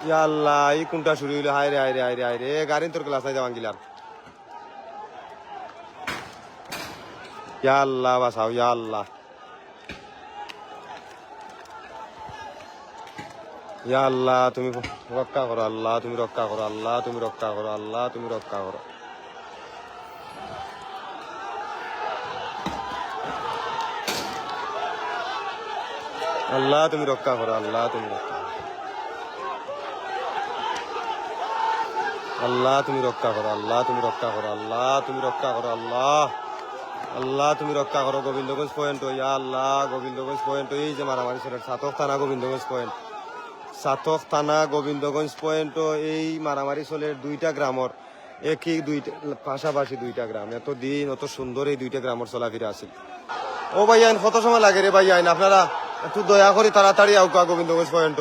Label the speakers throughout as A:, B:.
A: ইয়া আল্লাহ এই কোনটা শুরু হইলো? হায় রে হায় রে হায় রে হায় রে, গাড়ি তোর ক্লাস নাই যাওয়ান গিলার। ইয়া আল্লাহ বাঁচাও, ইয়া আল্লাহ, ইয়া আল্লাহ তুমি রক্ষা করো, আল্লাহ তুমি রক্ষা করো, আল্লাহ তুমি রক্ষা করো, আল্লাহ তুমি রক্ষা করো। আল্লাহ তুমি রক্ষা করো, আল্লাহ তুমি রক্ষা, আল্লাহ তুমি রক্ষা করো, আল্লাহ তুমি রক্ষা করো, আল্লাহ তুমি রক্ষা করো, আল্লাহ আল্লাহ তুমি রক্ষা করো। গোবিন্দগঞ্জ পয়েন্ট, ইয়া আল্লাহ গোবিন্দগঞ্জ পয়েন্ট, এই যে মারামারি ছেলের সাতক থানা গোবিন্দগঞ্জ পয়েন্ট, সাতক থানা গোবিন্দগঞ্জ পয়েন্ট, এই মারামারি চলের দুইটা গ্রামর একই দুইটা পাশাপাশি দুইটা গ্রাম, এত দিন অত সুন্দর এই দুইটা গ্রামর চলাফেরা আছে। ও ভাই আইন কত সময় লাগে রে ভাই আইন? আপনারা একটু দয়া করি তাড়াতাড়ি আউকা গোবিন্দগঞ্জ পয়েন্ট।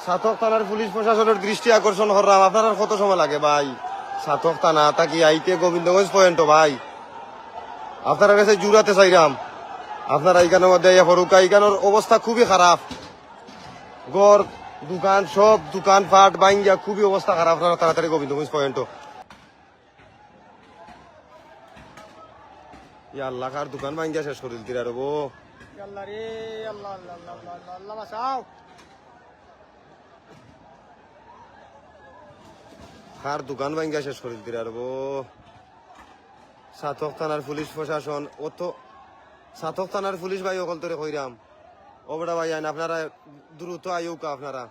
A: সাতক থানার পুলিশ প্রশাসনের দৃষ্টি আকর্ষণ করলাম, আপনার কত সময় লাগে ভাই? সাতক থানা তাকি আইতে গোবিন্দগঞ্জ পয়েন্ট ভাই, আপনারা কাছে জুড়াতে চাইলাম। আপনারা এইখানের মধ্যে হরুকা, এইখানের অবস্থা খুবই খারাপ, গড় দোকান সব দোকান পাট বাইঙ্গা খুবই অবস্থা খারাপ। আপনারা তাড়াতাড়ি গোবিন্দগঞ্জ পয়েন্ট। ইয়া আল্লাহ কার দোকান বাইঙ্গা শেষ করে দিতে আর গো।
B: আল্লাহ রে আল্লাহ আল্লাহ আল্লাহ আল্লাহ আল্লাহ বাঁচাও।
A: কার দোকান বাইঙ্গা শেষ করে দিতে আর গো। সাতক থানার পুলিশ প্রশাসন অত, সাতক থানার পুলিশ ভাই অকল তোরে কইরাম ওবড়া ভাই আইন আপনারা দ্রুত আইউকা। আপনারা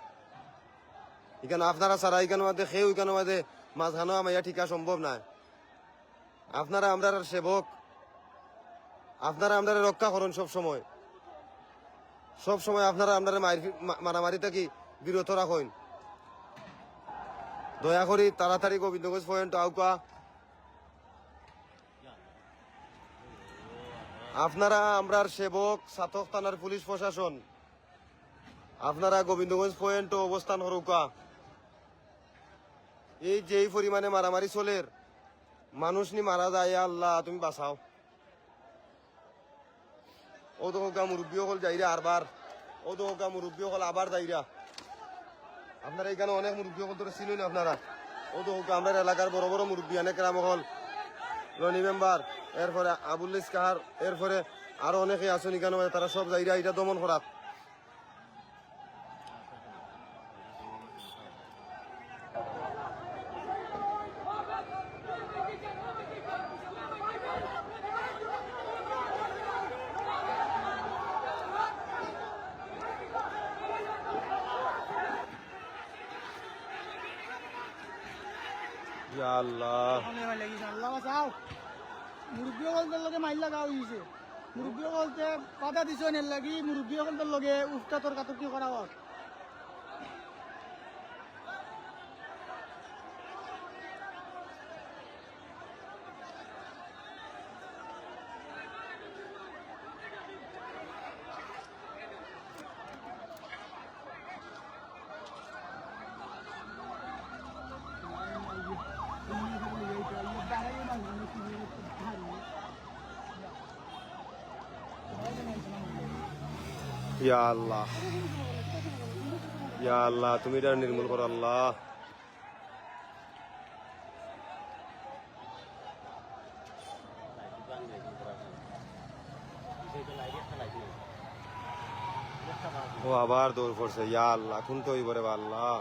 A: এখানে আপনারা সারা এখানে মধ্যে খেয়ে ওইখানে মধ্যে মাঝখানো আমাইয়া ঠিকা সম্ভব না। আপনারা আমরা সেবক, আপনারা আমরা রক্ষা করুন সব সময়, সব সময় আপনারা আমরা মারামারি থাকি বিরত রাখুন। দয়া করি তাড়াতাড়ি গোবিন্দগঞ্জ পয়েন্ট আউকা। আপনারা আমরার সেবক, সাতক থানার পুলিশ প্রশাসন, আপনারা গোবিন্দগঞ্জ পয়েন্ট অবস্থান হরুকা। এই যেই পরিমাণে মারামারি চলের, মানুষ নি মারা যায়, আল্লাহ তুমি বাঁচাও। ও তো মুরব্বী হল যাইরা আরবার, ও তো মুরব্বী হল আবার যাইরা। আপনারা এখানে অনেক মুরব্বী হল ধরে ছিলেন আপনারা। ও তো আমরা এলাকার বড় বড় মুরব্বী অনেক রাম হল রনি মেম্বার, এরপরে আবুল ইসকাহার, এরপরে আরো অনেকে আছেন এখানে, তারা সব যাইরা এটা দমন করা। ইয়া আল্লাহ
B: আল্লাহ বাঁচাও। মুরব্বী সকলদের লগে মাইল লাগা হয়েছে, মুরব্বী সকলতে বাধা দিছ এর লাগি, মুরব্বী সকলদের লগে উফটা তর্কাতর্কি করা হোক।
A: ইয়া আল্লাহ, ইয়া আল্লাহ তুমি এটা নির্মূল করো আল্লাহ। ও আবার দৌড় পড়ছে, ইয়া আল্লাহ কোন তো আল্লাহ।